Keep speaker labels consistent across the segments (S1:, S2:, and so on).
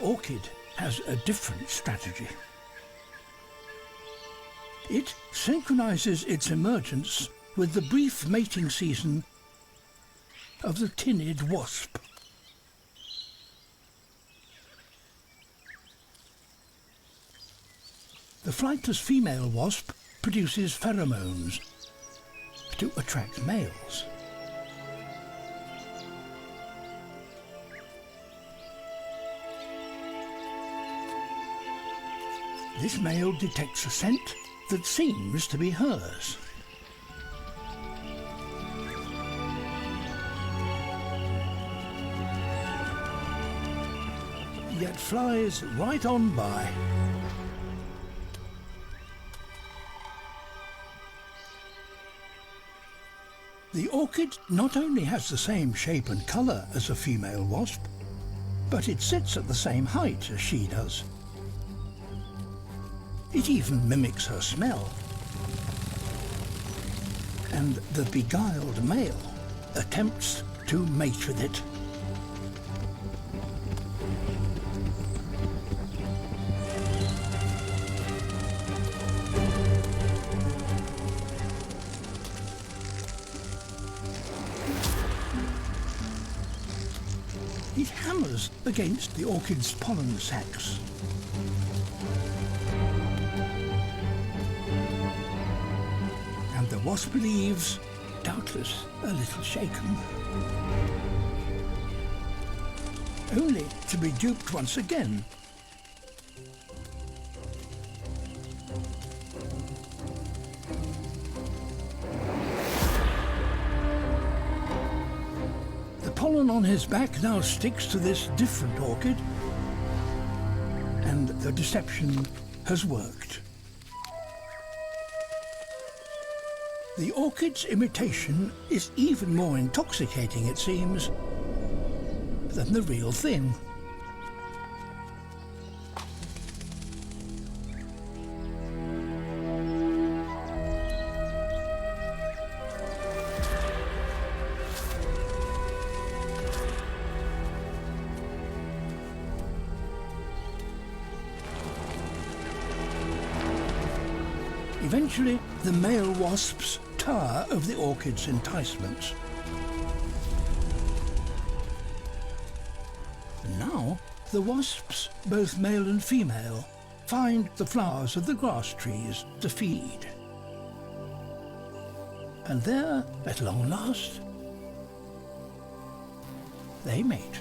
S1: orchid has a different strategy. It synchronizes its emergence with the brief mating season of the tinid wasp. The flightless female wasp produces pheromones to attract males. This male detects a scent that seems to be hers. Yet flies right on by. The orchid not only has the same shape and colour as a female wasp, but it sits at the same height as she does. It even mimics her smell. And the beguiled male attempts to mate with it. It hammers against the orchid's pollen sacs. And the wasp leaves, doubtless a little shaken, only to be duped once again. The pollen on his back now sticks to this different orchid, and the deception has worked. The orchid's imitation is even more intoxicating, it seems, than the real thing. Eventually, the male wasps tire of the orchid's enticements. Now, the wasps, both male and female, find the flowers of the grass trees to feed. And there, at long last, they mate.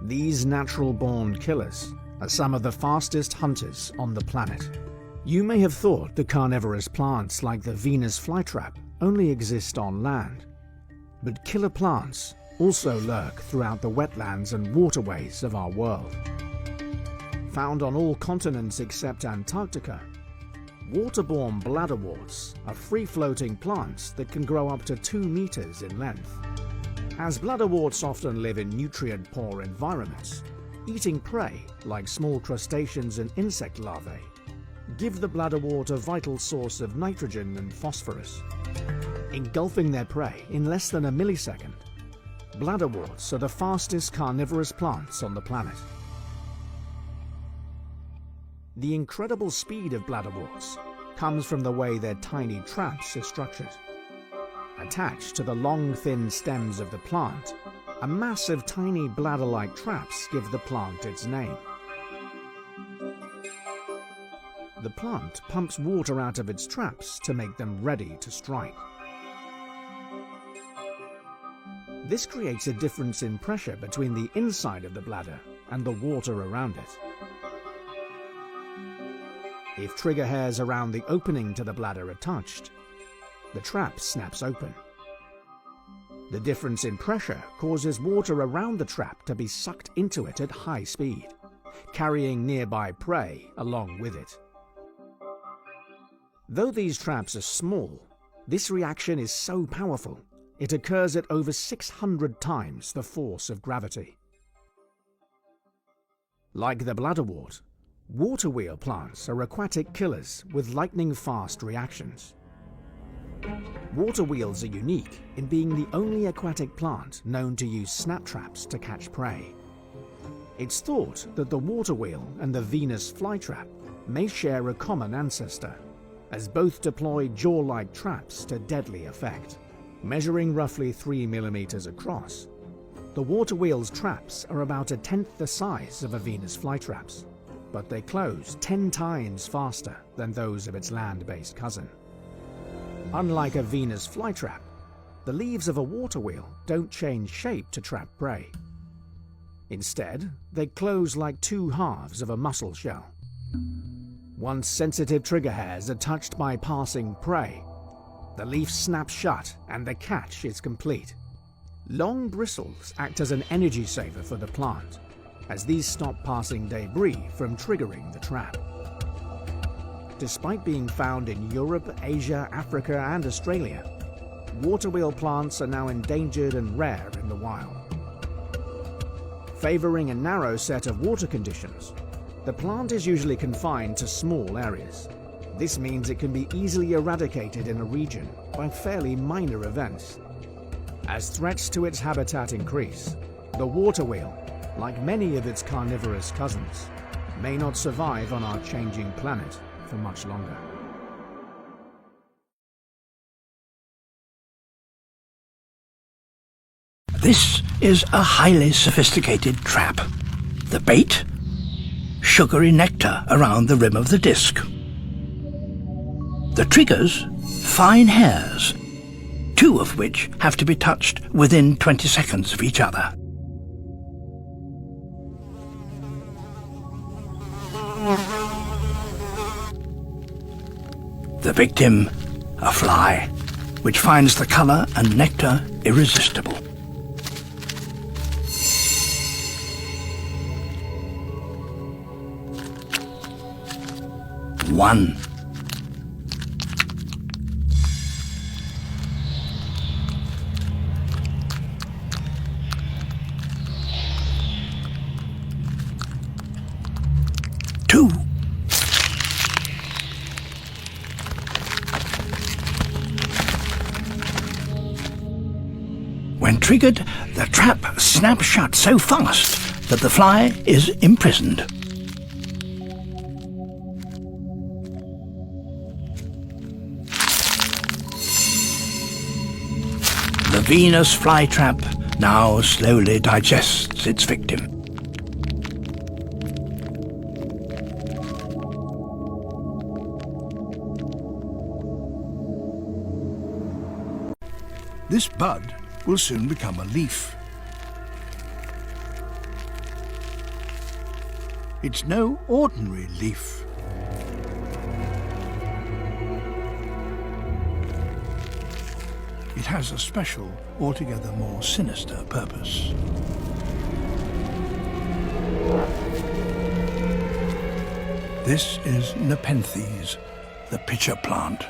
S2: These natural-born killers are some of the fastest hunters on the planet. You may have thought the carnivorous plants like the Venus flytrap only exist on land, but killer plants also lurk throughout the wetlands and waterways of our world. Found on all continents except Antarctica, waterborne bladderworts are free-floating plants that can grow up to 2 meters in length. As bladderworts often live in nutrient-poor environments, eating prey like small crustaceans and insect larvae give the bladderwort a vital source of nitrogen and phosphorus. Engulfing their prey in less than a millisecond, bladderworts are the fastest carnivorous plants on the planet. The incredible speed of bladderworts comes from the way their tiny traps are structured. Attached to the long, thin stems of the plant, a mass of tiny bladder-like traps give the plant its name. The plant pumps water out of its traps to make them ready to strike. This creates a difference in pressure between the inside of the bladder and the water around it. If trigger hairs around the opening to the bladder are touched, the trap snaps open. The difference in pressure causes water around the trap to be sucked into it at high speed, carrying nearby prey along with it. Though these traps are small, this reaction is so powerful, it occurs at over 600 times the force of gravity. Like the bladderwort, water wheel plants are aquatic killers with lightning-fast reactions. Water wheels are unique in being the only aquatic plant known to use snap traps to catch prey. It's thought that the water wheel and the Venus flytrap may share a common ancestor, as both deploy jaw-like traps to deadly effect. Measuring roughly 3 millimeters across, the water wheel's traps are about 1/10 the size of a Venus flytrap's, but they close 10 times faster than those of its land-based cousin. Unlike a Venus flytrap, the leaves of a water wheel don't change shape to trap prey. Instead, they close like 2 halves of a mussel shell. Once sensitive trigger hairs are touched by passing prey, the leaf snaps shut and the catch is complete. Long bristles act as an energy saver for the plant, as these stop passing debris from triggering the trap. Despite being found in Europe, Asia, Africa, and Australia, water wheel plants are now endangered and rare in the wild. Favoring a narrow set of water conditions, the plant is usually confined to small areas. This means it can be easily eradicated in a region by fairly minor events. As threats to its habitat increase, the water wheel, like many of its carnivorous cousins, may not survive on our changing planet for much longer.
S1: This is a highly sophisticated trap. The bait? Sugary nectar around the rim of the disc. The triggers? Fine hairs, 2 of which have to be touched within 20 seconds of each other. The victim, a fly, which finds the colour and nectar irresistible. One. Two. When triggered, the trap snaps shut so fast that the fly is imprisoned. The Venus flytrap now slowly digests its victim. This bud will soon become a leaf. It's no ordinary leaf. It has a special, altogether more sinister purpose. This is Nepenthes, the pitcher plant.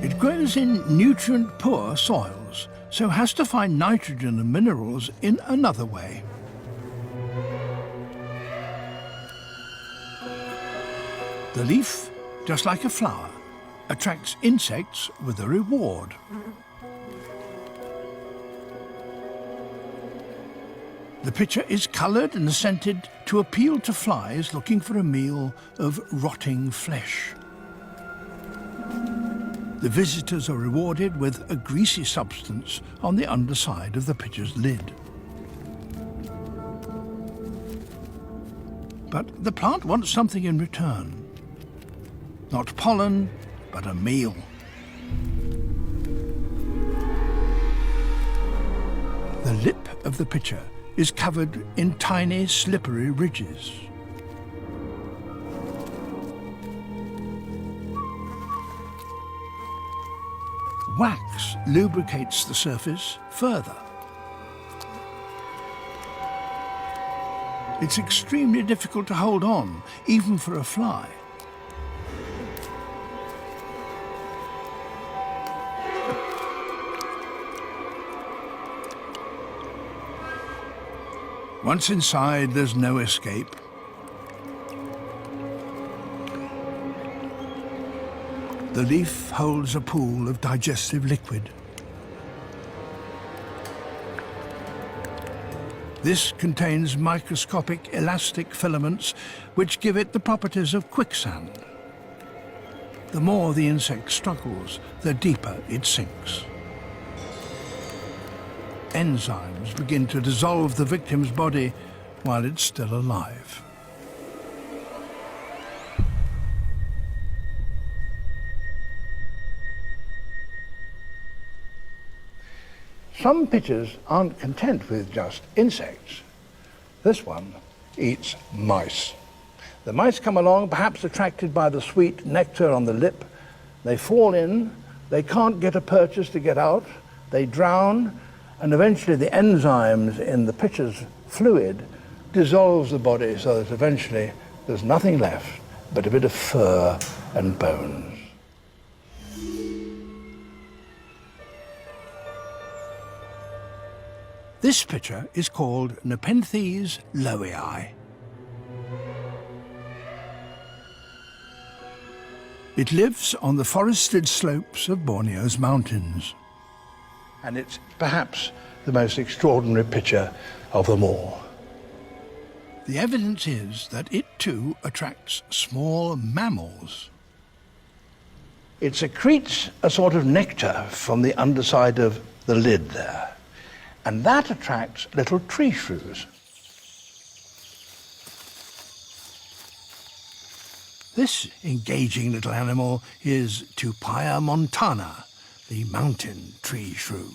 S1: It grows in nutrient-poor soils, so has to find nitrogen and minerals in another way. The leaf, just like a flower, attracts insects with a reward. The pitcher is coloured and scented to appeal to flies looking for a meal of rotting flesh. The visitors are rewarded with a greasy substance on the underside of the pitcher's lid. But the plant wants something in return. Not pollen, but a meal. The lip of the pitcher is covered in tiny, slippery ridges. Wax lubricates the surface further. It's extremely difficult to hold on, even for a fly. Once inside, there's no escape. The leaf holds a pool of digestive liquid. This contains microscopic elastic filaments which give it the properties of quicksand. The more the insect struggles, the deeper it sinks. Enzymes begin to dissolve the victim's body while it's still alive. Some pitchers aren't content with just insects. This one eats mice. The mice come along, perhaps attracted by the sweet nectar on the lip. They fall in, they can't get a purchase to get out, they drown, and eventually the enzymes in the pitcher's fluid dissolves the body so that eventually there's nothing left but a bit of fur and bones. This pitcher is called Nepenthes lowii. It lives on the forested slopes of Borneo's mountains. And it's perhaps the most extraordinary pitcher of them all. The evidence is that it too attracts small mammals. It secretes a sort of nectar from the underside of the lid there. And that attracts little tree shrews. This engaging little animal is Tupaia montana, the mountain tree shrew.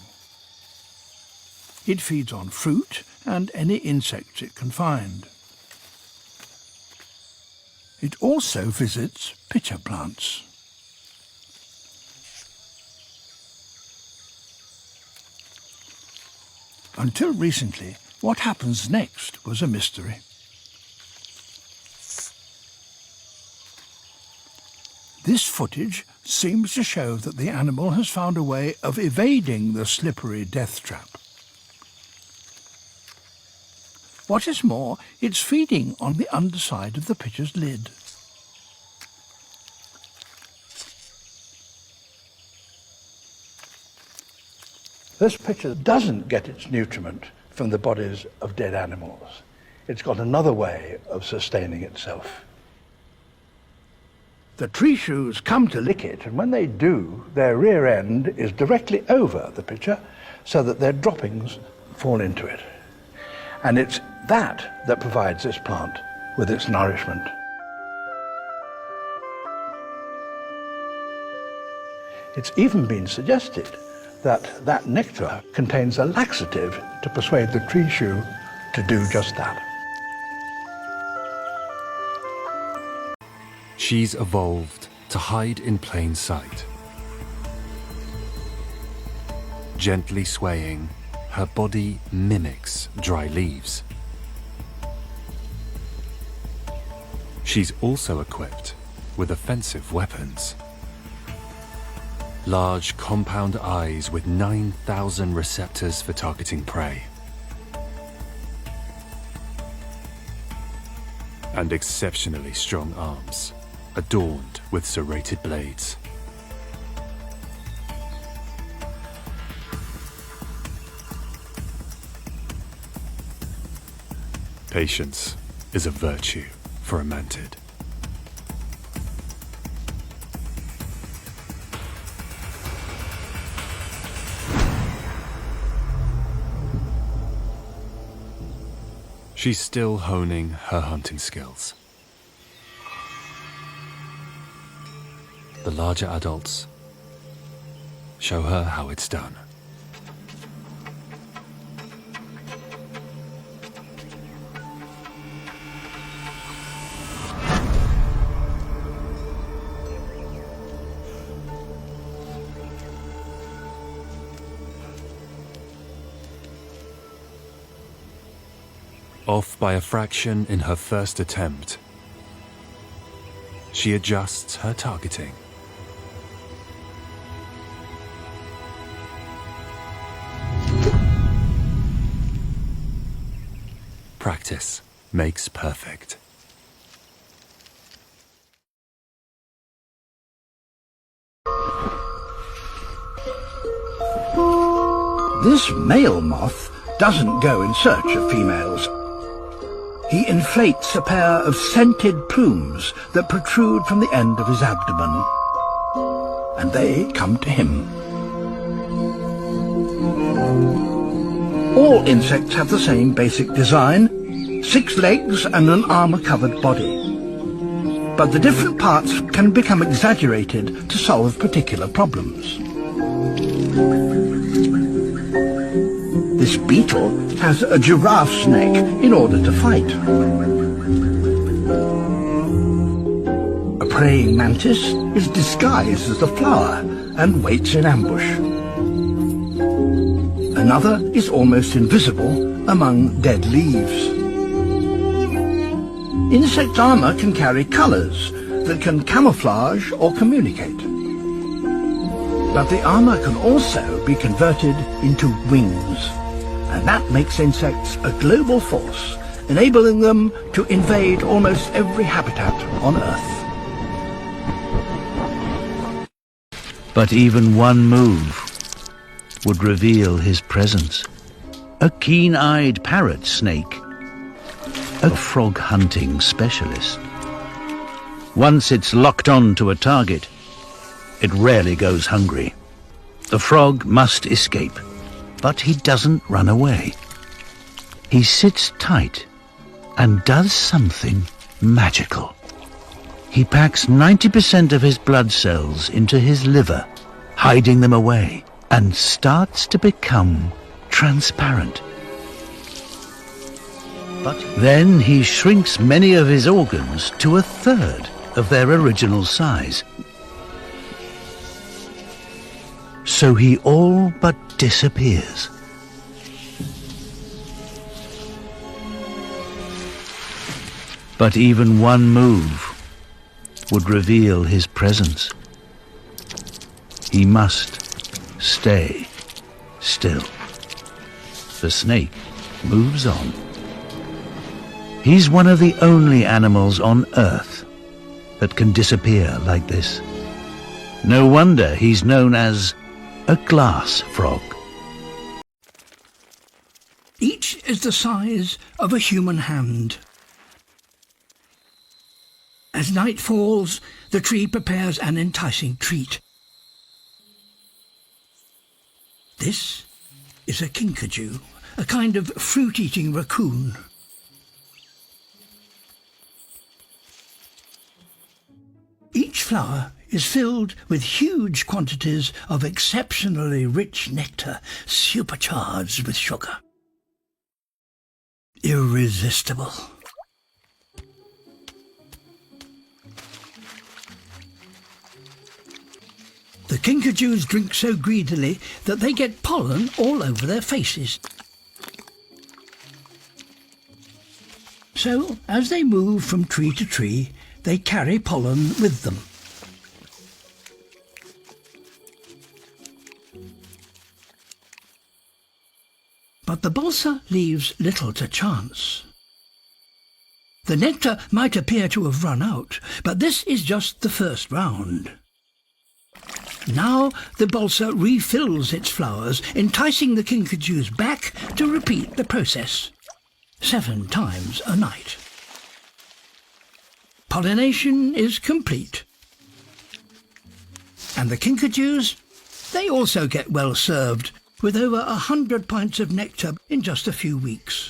S1: It feeds on fruit and any insects it can find. It also visits pitcher plants. Until recently, what happens next was a mystery. This footage seems to show that the animal has found a way of evading the slippery death trap. What is more, it's feeding on the underside of the pitcher's lid. This pitcher doesn't get its nutriment from the bodies of dead animals. It's got another way of sustaining itself. The tree shrews come to lick it, and when they do, their rear end is directly over the pitcher so that their droppings fall into it. And it's that provides this plant with its nourishment. It's even been suggested that nectar contains a laxative to persuade the tree shrew to do just that.
S3: She's evolved to hide in plain sight. Gently swaying, her body mimics dry leaves. She's also equipped with offensive weapons. Large compound eyes with 9,000 receptors for targeting prey. And exceptionally strong arms, adorned with serrated blades. Patience is a virtue for a mantid. She's still honing her hunting skills. The larger adults show her how it's done. Off by a fraction in her first attempt, she adjusts her targeting. Practice makes perfect.
S1: This male moth doesn't go in search of females. He inflates a pair of scented plumes that protrude from the end of his abdomen, and they come to him. All insects have the same basic design, 6 legs and an armour-covered body. But the different parts can become exaggerated to solve particular problems. This beetle has a giraffe's neck in order to fight. A praying mantis is disguised as a flower and waits in ambush. Another is almost invisible among dead leaves. Insect armour can carry colours that can camouflage or communicate. But the armour can also be converted into wings, and that makes insects a global force, enabling them to invade almost every habitat on Earth.
S4: But even one move would reveal his presence. A keen-eyed parrot snake, a frog hunting specialist. Once it's locked on to a target, it rarely goes hungry. The frog must escape, but he doesn't run away. He sits tight and does something magical. He packs 90% of his blood cells into his liver, hiding them away, and starts to become transparent. But then he shrinks many of his organs to 1/3 of their original size. So he all but disappears. But even one move would reveal his presence. He must stay still. The snake moves on. He's one of the only animals on Earth that can disappear like this. No wonder he's known as a glass frog.
S1: Each is the size of a human hand. As night falls, the tree prepares an enticing treat. This is a kinkajou, a kind of fruit-eating raccoon. Each flower is filled with huge quantities of exceptionally rich nectar, supercharged with sugar. Irresistible. The kinkajous drink so greedily that they get pollen all over their faces. So, as they move from tree to tree, they carry pollen with them. But the balsa leaves little to chance. The nectar might appear to have run out, but this is just the first round. Now the balsa refills its flowers, enticing the kinkajous back to repeat the process 7 times a night. Pollination is complete. And the kinkajous, they also get well served, with over 100 pints of nectar in just a few weeks.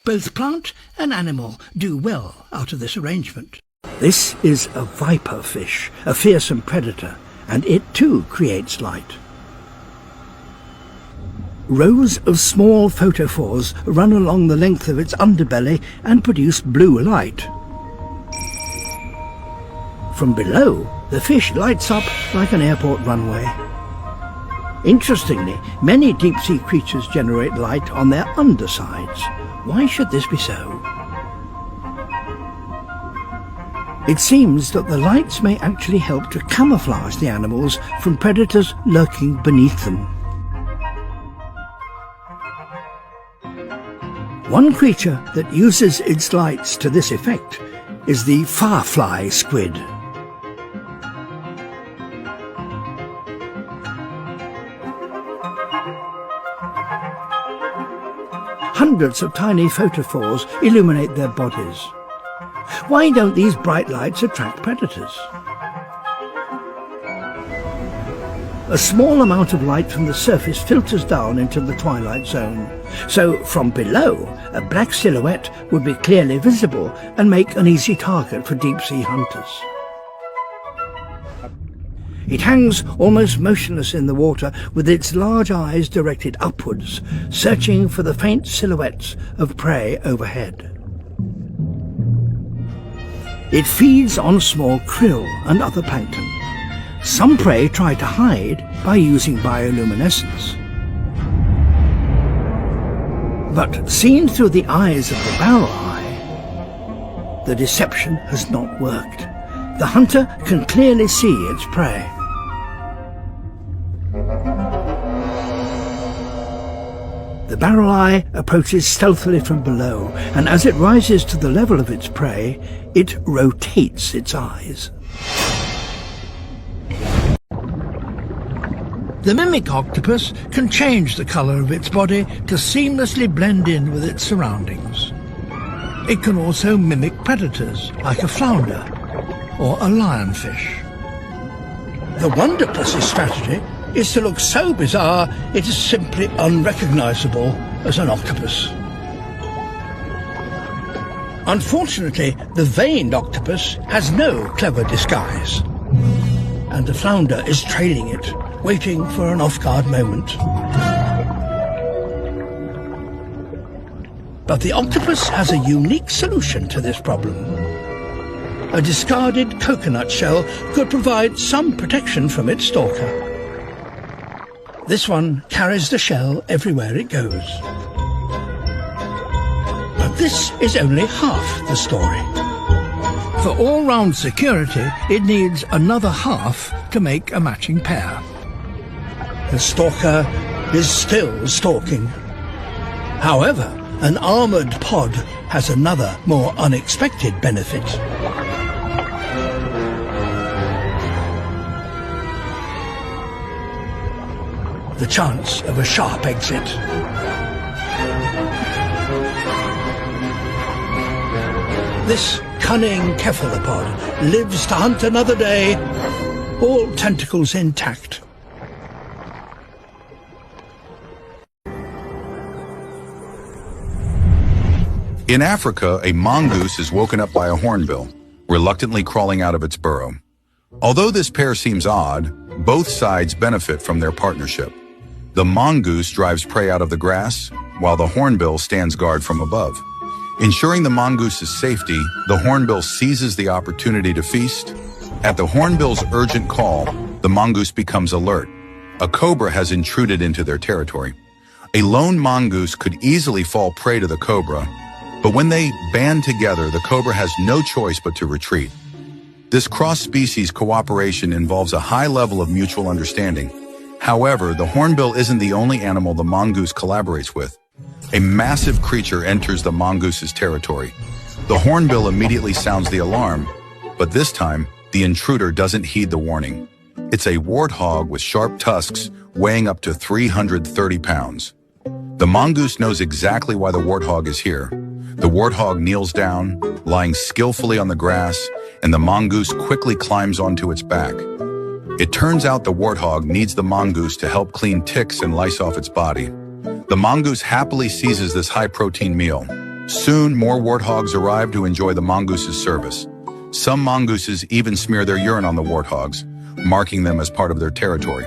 S1: Both plant and animal do well out of this arrangement. This is a viper fish, a fearsome predator, and it too creates light. Rows of small photophores run along the length of its underbelly and produce blue light. From below, the fish lights up like an airport runway. Interestingly, many deep-sea creatures generate light on their undersides. Why should this be so? It seems that the lights may actually help to camouflage the animals from predators lurking beneath them. One creature that uses its lights to this effect is the firefly squid.
S5: hundreds of tiny photophores illuminate their bodies. Why don't these bright lights attract predators? A small amount of light from the surface filters down into the twilight zone, so from below, a black silhouette would be clearly visible and make an easy target for deep-sea hunters. It hangs almost motionless in the water with its large eyes directed upwards, searching for the faint silhouettes of prey overhead. It feeds on small krill and other plankton. Some prey try to hide by using bioluminescence. But seen through the eyes of the barrel eye, the deception has not worked. The hunter can clearly see its prey. The barrel eye approaches stealthily from below, and as it rises to the level of its prey, it rotates its eyes. The mimic octopus can change the colour of its body to seamlessly blend in with its surroundings. It can also mimic predators, like a flounder or a lionfish. The wonderpuss's strategy is to look so bizarre it is simply unrecognisable as an octopus. Unfortunately, the veined octopus has no clever disguise, and the flounder is trailing it, waiting for an off-guard moment. But the octopus has a unique solution to this problem. A discarded coconut shell could provide some protection from its stalker. This one carries the shell everywhere it goes. But this is only half the story. For all-round security, it needs another half to make a matching pair. The stalker is still stalking. However, an armoured pod has another, more unexpected benefit. The chance of a sharp exit. This cunning cephalopod lives to hunt another day, all tentacles intact.
S6: In Africa, a mongoose is woken up by a hornbill, reluctantly crawling out of its burrow. Although this pair seems odd, both sides benefit from their partnership. The mongoose drives prey out of the grass, while the hornbill stands guard from above. Ensuring the mongoose's safety, the hornbill seizes the opportunity to feast. At the hornbill's urgent call, the mongoose becomes alert. A cobra has intruded into their territory. A lone mongoose could easily fall prey to the cobra, but when they band together, the cobra has no choice but to retreat. This cross-species cooperation involves a high level of mutual understanding. However, the hornbill isn't the only animal the mongoose collaborates with. A massive creature enters the mongoose's territory. The hornbill immediately sounds the alarm, but this time, the intruder doesn't heed the warning. It's a warthog with sharp tusks weighing up to 330 pounds. The mongoose knows exactly why the warthog is here. The warthog kneels down, lying skillfully on the grass, and the mongoose quickly climbs onto its back. It turns out the warthog needs the mongoose to help clean ticks and lice off its body. The mongoose happily seizes this high-protein meal. Soon, more warthogs arrive to enjoy the mongoose's service. Some mongooses even smear their urine on the warthogs, marking them as part of their territory.